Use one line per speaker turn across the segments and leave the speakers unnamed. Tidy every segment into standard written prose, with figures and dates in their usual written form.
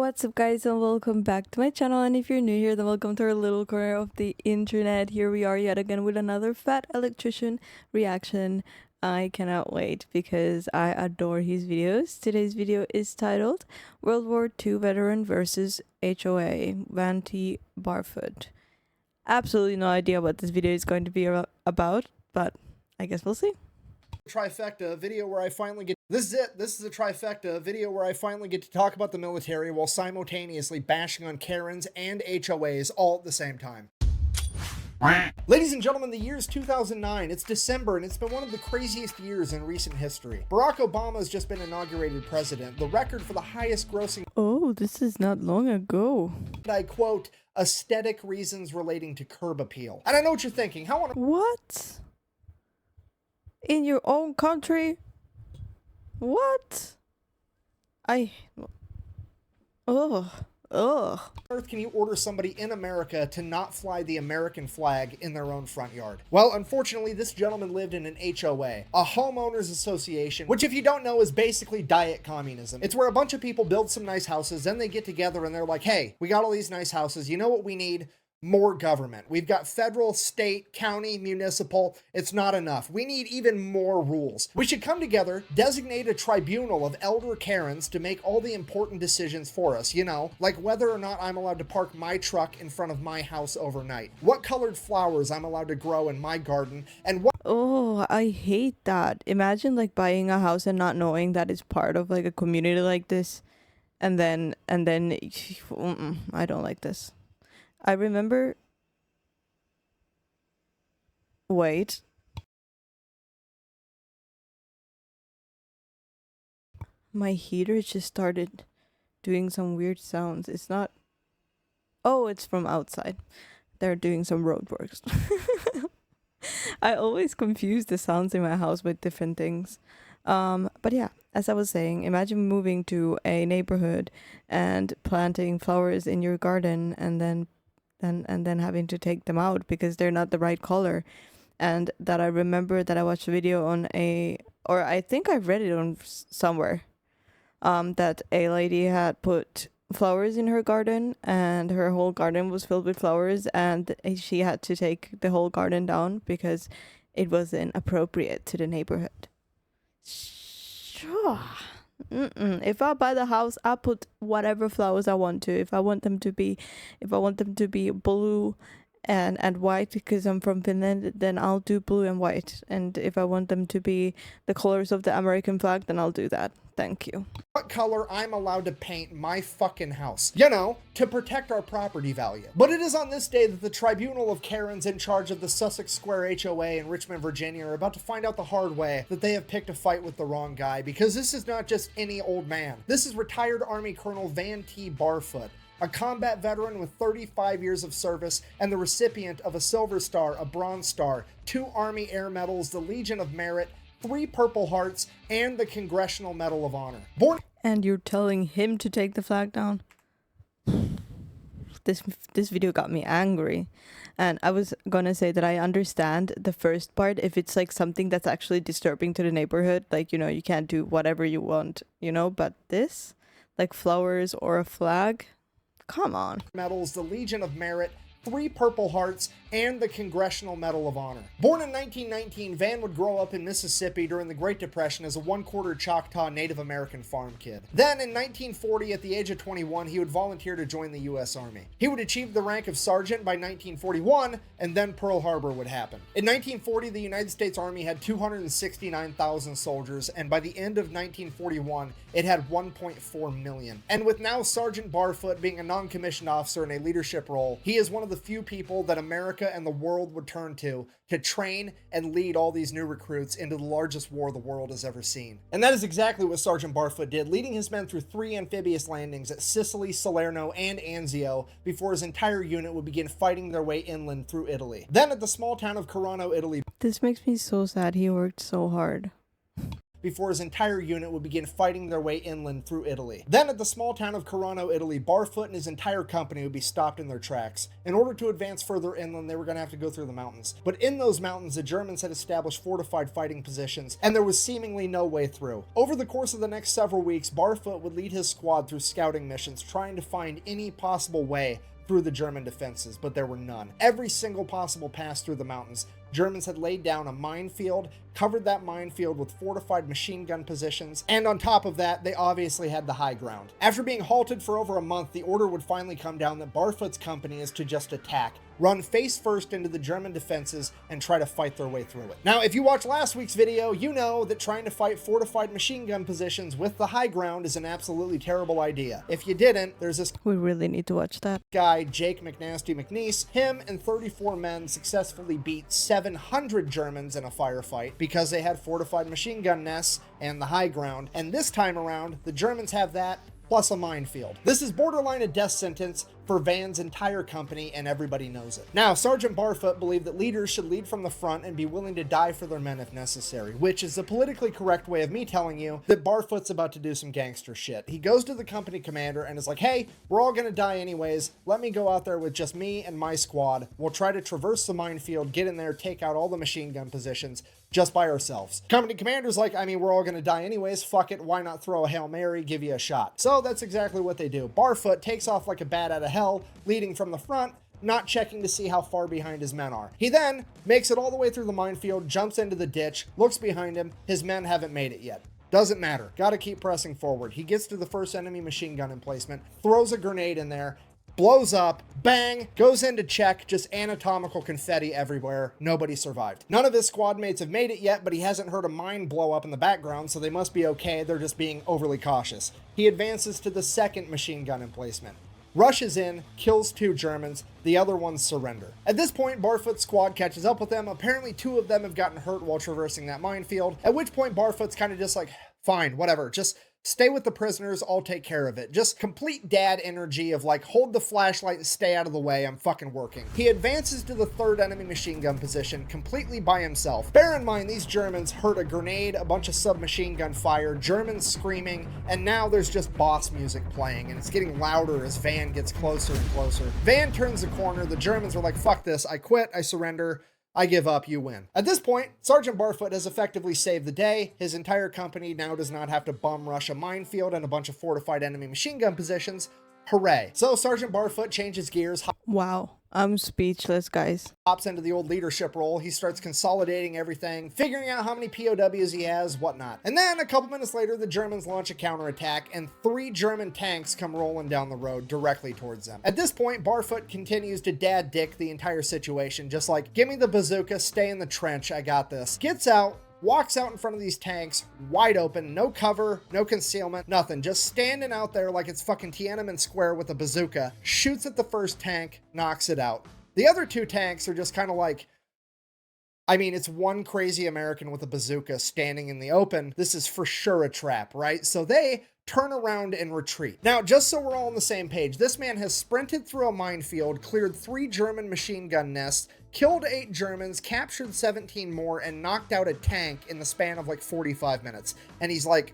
What's up guys, and welcome back to my channel. And if you're new here, then welcome to our little corner of the internet. Here we are yet again with another Fat Electrician reaction. I cannot wait because I adore his videos. Today's video is titled World War II Veteran versus HOA, Vanti Barfoot. Absolutely no idea what this video is going to be about, but I guess we'll see.
Trifecta video where I finally get this is a trifecta video where I finally get to talk about the military while simultaneously bashing on Karens and HOAs all at the same time. Ladies and gentlemen, the year is 2009. It's December, and it's been one of the craziest years in recent history. Barack Obama has just been inaugurated president, the record for the highest grossing.
Oh, this is not long ago.
I quote, aesthetic reasons relating to curb appeal. And I know what you're thinking. How on
What? In your own country? What?
earth can you order somebody in America to not fly the American flag in their own front yard? Well, unfortunately, this gentleman lived in an HOA, a homeowners association, which if you don't know is basically diet communism. It's where a bunch of people build some nice houses, then they get together and they're like, hey, we got all these nice houses. You know what we need? More government. We've got federal, state, county, municipal. It's not enough. We need even more rules. We should come together, designate a tribunal of elder Karens to make all the important decisions for us, you know, like whether or not I'm allowed to park my truck in front of my house overnight, what colored flowers I'm allowed to grow in my garden, and what—
Oh, I hate that. Imagine like buying a house and not knowing that it's part of like a community like this, and then I don't like this. I remember. Wait. My heater just started doing some weird sounds. It's not. Oh, it's from outside. They're doing some roadworks. I always confuse the sounds in my house with different things. But yeah, as I was saying, imagine moving to a neighborhood and planting flowers in your garden and then having to take them out because they're not the right color. And that I remember that I watched a video on or I think I read it on somewhere, that a lady had put flowers in her garden and her whole garden was filled with flowers, and she had to take the whole garden down because it wasn't appropriate to the neighborhood. Sure. If I buy the house, I put whatever flowers I want to. If I want them to be blue and white because I'm from Finland, then I'll do blue and white. And if I want them to be the colors of the American flag, then I'll do that. Thank you.
what color I'm allowed to paint my fucking house, you know, to protect our property value. But it is on this day that the tribunal of Karens in charge of the Sussex Square HOA in Richmond, Virginia are about to find out the hard way that they have picked a fight with the wrong guy, because this is not just any old man. This is retired Army Colonel Vanti Barfoot, a combat veteran with 35 years of service and the recipient of a Silver Star, a Bronze Star, 2 Army Air Medals, the Legion of Merit, 3 Purple Hearts, and the Congressional Medal of Honor.
And you're telling him to take the flag down? This video got me angry. And I was gonna say that I understand the first part if it's like something that's actually disturbing to the neighborhood, like, you know, you can't do whatever you want, you know, but this, like flowers or a flag, come on.
Medals, the Legion of Merit, 3 Purple Hearts, and the Congressional Medal of Honor. Born in 1919, Van would grow up in Mississippi during the Great Depression as a one-quarter Choctaw Native American farm kid. Then, in 1940, at the age of 21, he would volunteer to join the U.S. Army. He would achieve the rank of sergeant by 1941, and then Pearl Harbor would happen. In 1940, the United States Army had 269,000 soldiers, and by the end of 1941, it had 1.4 million. And with now Sergeant Barfoot being a non-commissioned officer in a leadership role, he is one of the few people that America and the world would turn to train and lead all these new recruits into the largest war the world has ever seen. And that is exactly what Sergeant Barfoot did, leading his men through 3 amphibious landings at Sicily, Salerno, and Anzio before his entire unit would begin fighting their way inland through Italy. Then at the small town of Carano, Italy,
This makes me so sad. He worked so hard.
before his entire unit would begin fighting their way inland through Italy. Then at the small town of Carano, Italy, Barfoot and his entire company would be stopped in their tracks. In order to advance further inland, they were going to have to go through the mountains. But in those mountains, the Germans had established fortified fighting positions, and there was seemingly no way through. Over the course of the next several weeks, Barfoot would lead his squad through scouting missions, trying to find any possible way through the German defenses, but there were none. Every single possible pass through the mountains, Germans had laid down a minefield, covered that minefield with fortified machine gun positions, and on top of that, they obviously had the high ground. After being halted for over a month, the order would finally come down that Barfoot's company is to just attack, run face first into the German defenses, and try to fight their way through it. Now, if you watched last week's video, you know that trying to fight fortified machine gun positions with the high ground is an absolutely terrible idea. If you didn't, there's this
We really need to watch that.
guy, Jake McNasty McNeese. Him and 34 men successfully beat 700 Germans in a firefight because they had fortified machine gun nests and the high ground. And this time around, the Germans have that plus a minefield. This is borderline a death sentence for Van's entire company, and everybody knows it. Now, Sergeant Barfoot believed that leaders should lead from the front and be willing to die for their men if necessary, which is the politically correct way of me telling you that Barfoot's about to do some gangster shit. He goes to the company commander and is like, hey, we're all gonna die anyways. Let me go out there with just me and my squad. We'll try to traverse the minefield, get in there, take out all the machine gun positions just by ourselves. Company commander's like, I mean, we're all gonna die anyways. Fuck it. Why not throw a Hail Mary, give you a shot? So that's exactly what they do. Barfoot takes off like a bat out of hell, leading from the front, not checking to see how far behind his men are. He then makes it all the way through the minefield, jumps into the ditch, looks behind him. His men haven't made it yet. Doesn't matter. Gotta keep pressing forward. He gets to the first enemy machine gun emplacement, throws a grenade in there, blows up, bang, goes in to check, just anatomical confetti everywhere. Nobody survived. None of his squad mates have made it yet, but he hasn't heard a mine blow up in the background, so they must be okay. They're just being overly cautious. He advances to the second machine gun emplacement, rushes in, kills 2 Germans, the other ones surrender. At this point, Barfoot's squad catches up with them. Apparently 2 of them have gotten hurt while traversing that minefield, at which point Barfoot's kind of just like, fine, whatever, just stay with the prisoners, I'll take care of it. Just complete dad energy of like, hold the flashlight and stay out of the way, I'm fucking working. He advances to the third enemy machine gun position completely by himself. Bear in mind, these Germans heard a grenade, a bunch of submachine gun fire, Germans screaming, and now there's just boss music playing, and it's getting louder as Van gets closer and closer. Van turns the corner, the Germans are like, fuck this, I quit, I surrender. I give up, you win. At this point, Sergeant Barfoot has effectively saved the day. His entire company now does not have to bum rush a minefield and a bunch of fortified enemy machine gun positions. Hooray. So Sergeant Barfoot changes gears,
Wow. I'm speechless, guys.
hops into the old leadership role. He starts consolidating everything, figuring out how many POWs he has, whatnot. And then a couple minutes later, the Germans launch a counterattack and 3 German tanks come rolling down the road directly towards them. At this point, Barfoot continues to dad dick the entire situation, just like, give me the bazooka, stay in the trench, I got this. Gets out, walks out in front of these tanks, wide open, no cover, no concealment, nothing. Just standing out there like it's fucking Tiananmen Square with a bazooka, shoots at the first tank, knocks it out. The other 2 tanks are just kind of like, I mean, it's one crazy American with a bazooka standing in the open. This is for sure a trap, right? So they turn around and retreat. Now, just so we're all on the same page, this man has sprinted through a minefield, cleared 3 German machine gun nests, killed 8 Germans, captured 17 more, and knocked out a tank in the span of like 45 minutes. And he's like,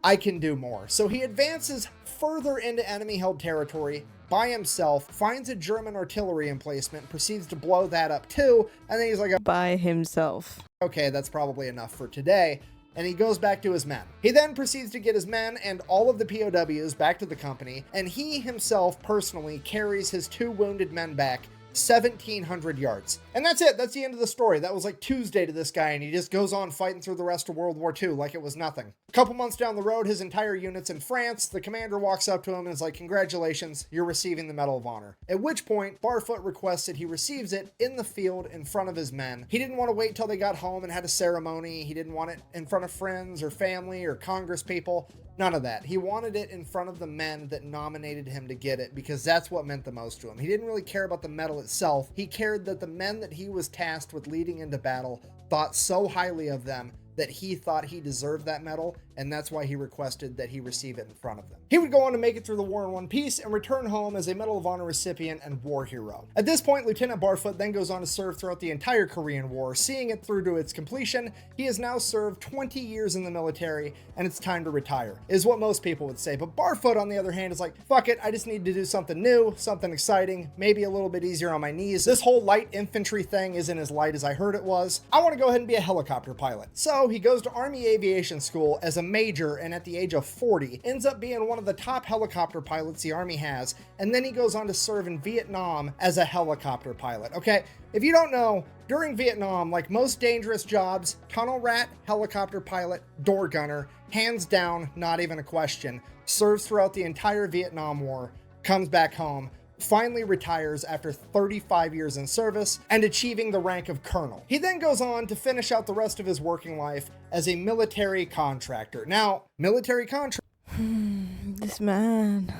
I can do more. So he advances further into enemy-held territory by himself, finds a German artillery emplacement, proceeds to blow that up too, and then he's like,
By himself.
okay, that's probably enough for today. And he goes back to his men. He then proceeds to get his men and all of the POWs back to the company, and he himself personally carries his 2 wounded men back 1,700 yards. And that's it. That's the end of the story. That was like Tuesday to this guy, and he just goes on fighting through the rest of World War II like it was nothing. A couple months down the road, his entire unit's in France. The commander walks up to him and is like, congratulations, you're receiving the Medal of Honor. At which point, Barfoot requests that he receives it in the field in front of his men. He didn't want to wait till they got home and had a ceremony. He didn't want it in front of friends or family or Congress people. None of that. He wanted it in front of the men that nominated him to get it because that's what meant the most to him. He didn't really care about the medal itself. He cared that the men that he was tasked with leading into battle thought so highly of them that he thought he deserved that medal, and that's why he requested that he receive it in front of them. He would go on to make it through the war in one piece and return home as a Medal of Honor recipient and war hero. At this point, Lieutenant Barfoot then goes on to serve throughout the entire Korean War, seeing it through to its completion. He has now served 20 years in the military, and it's time to retire, is what most people would say. But Barfoot, on the other hand, is like, fuck it, I just need to do something new, something exciting, maybe a little bit easier on my knees. This whole light infantry thing isn't as light as I heard it was. I want to go ahead and be a helicopter pilot. So he goes to Army Aviation School as a major, and at the age of 40, ends up being one of the top helicopter pilots the Army has, and then he goes on to serve in Vietnam as a helicopter pilot. Okay, if you don't know, during Vietnam, like most dangerous jobs, tunnel rat, helicopter pilot, door gunner, hands down, not even a question, serves throughout the entire Vietnam War, comes back home, finally retires after 35 years in service and achieving the rank of colonel. He then goes on to finish out the rest of his working life as a military contractor. Now, military contractor.
This man,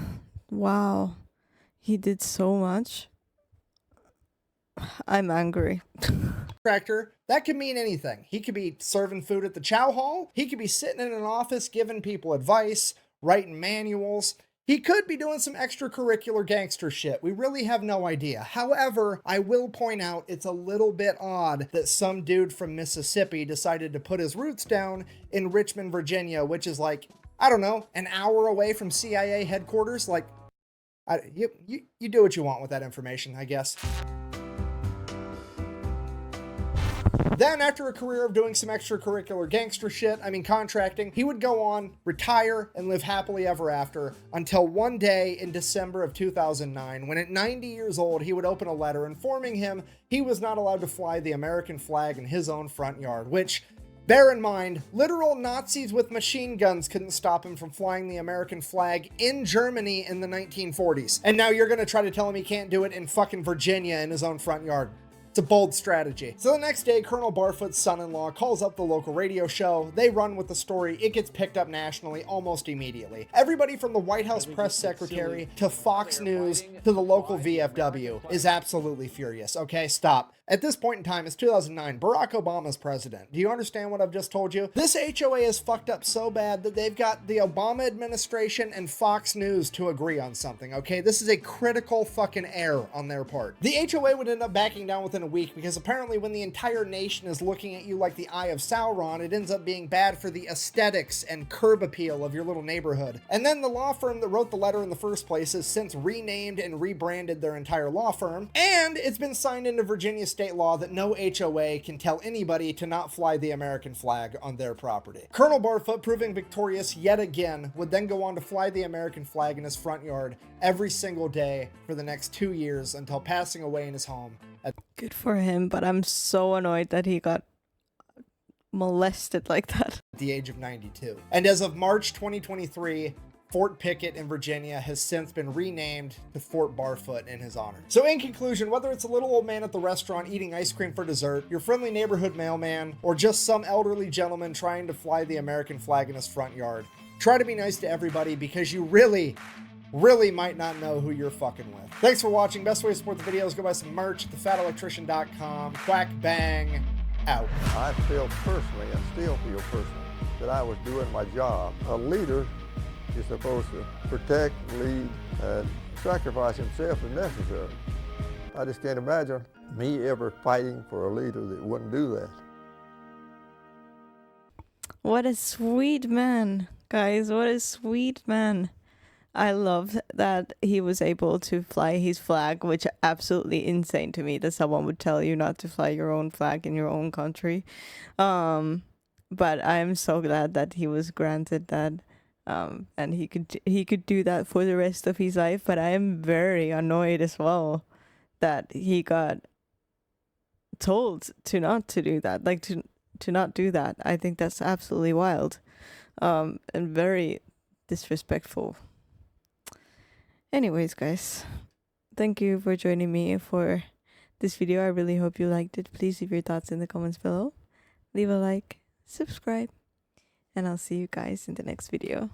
wow, he did so much. I'm angry.
That could mean anything. He could be serving food at the chow hall. He could be sitting in an office giving people advice, writing manuals. He could be doing some extracurricular gangster shit. We really have no idea. However, I will point out it's a little bit odd that some dude from Mississippi decided to put his roots down in Richmond, Virginia, which is like, I don't know, an hour away from CIA headquarters. Like, you do what you want with that information, I guess. Then, after a career of doing some extracurricular gangster shit, contracting, he would go on, retire, and live happily ever after until one day in December of 2009, when at 90 years old, he would open a letter informing him he was not allowed to fly the American flag in his own front yard, which, bear in mind, literal Nazis with machine guns couldn't stop him from flying the American flag in Germany in the 1940s. And now you're gonna try to tell him he can't do it in fucking Virginia in his own front yard. It's a bold strategy. So the next day, Colonel Barfoot's son-in-law calls up the local radio show. They run with the story. It gets picked up nationally almost immediately. Everybody from the White House press secretary to Fox News to the local VFW is absolutely furious. Okay, stop. At this point in time, it's 2009. Barack Obama's president. Do you understand what I've just told you? This HOA is fucked up so bad that they've got the Obama administration and Fox News to agree on something, okay? This is a critical fucking error on their part. The HOA would end up backing down within a week because apparently when the entire nation is looking at you like the Eye of Sauron, it ends up being bad for the aesthetics and curb appeal of your little neighborhood. And then the law firm that wrote the letter in the first place has since renamed and rebranded their entire law firm, and it's been signed into Virginia state law that no HOA can tell anybody to not fly the American flag on their property. Colonel Barfoot, proving victorious yet again, would then go on to fly the American flag in his front yard every single day for the next 2 years until passing away in his home.
Good for him, but I'm so annoyed that he got molested like that.
At the age of 92. And as of March 2023, Fort Pickett in Virginia has since been renamed to Fort Barfoot in his honor. So in conclusion, whether it's a little old man at the restaurant eating ice cream for dessert, your friendly neighborhood mailman, or just some elderly gentleman trying to fly the American flag in his front yard, try to be nice to everybody because you really might not know who you're fucking with. Thanks for watching. Best way to support the video is go buy some merch at thefatelectrician.com. Quack bang out.
I feel personally, and still feel personally, that I was doing my job. A leader is supposed to protect, lead, and sacrifice himself if necessary. I just can't imagine me ever fighting for a leader that wouldn't do that.
What a sweet man, guys. What a sweet man. I love that he was able to fly his flag, which is absolutely insane to me that someone would tell you not to fly your own flag in your own country. But I'm so glad that he was granted that. And he could do that for the rest of his life, but I am very annoyed as well that he got told to not to do that, like to not do that. I think that's absolutely wild, and very disrespectful. Anyways, guys, thank you for joining me for this video. I really hope you liked it. Please leave your thoughts in the comments below. Leave a like, subscribe, and I'll see you guys in the next video.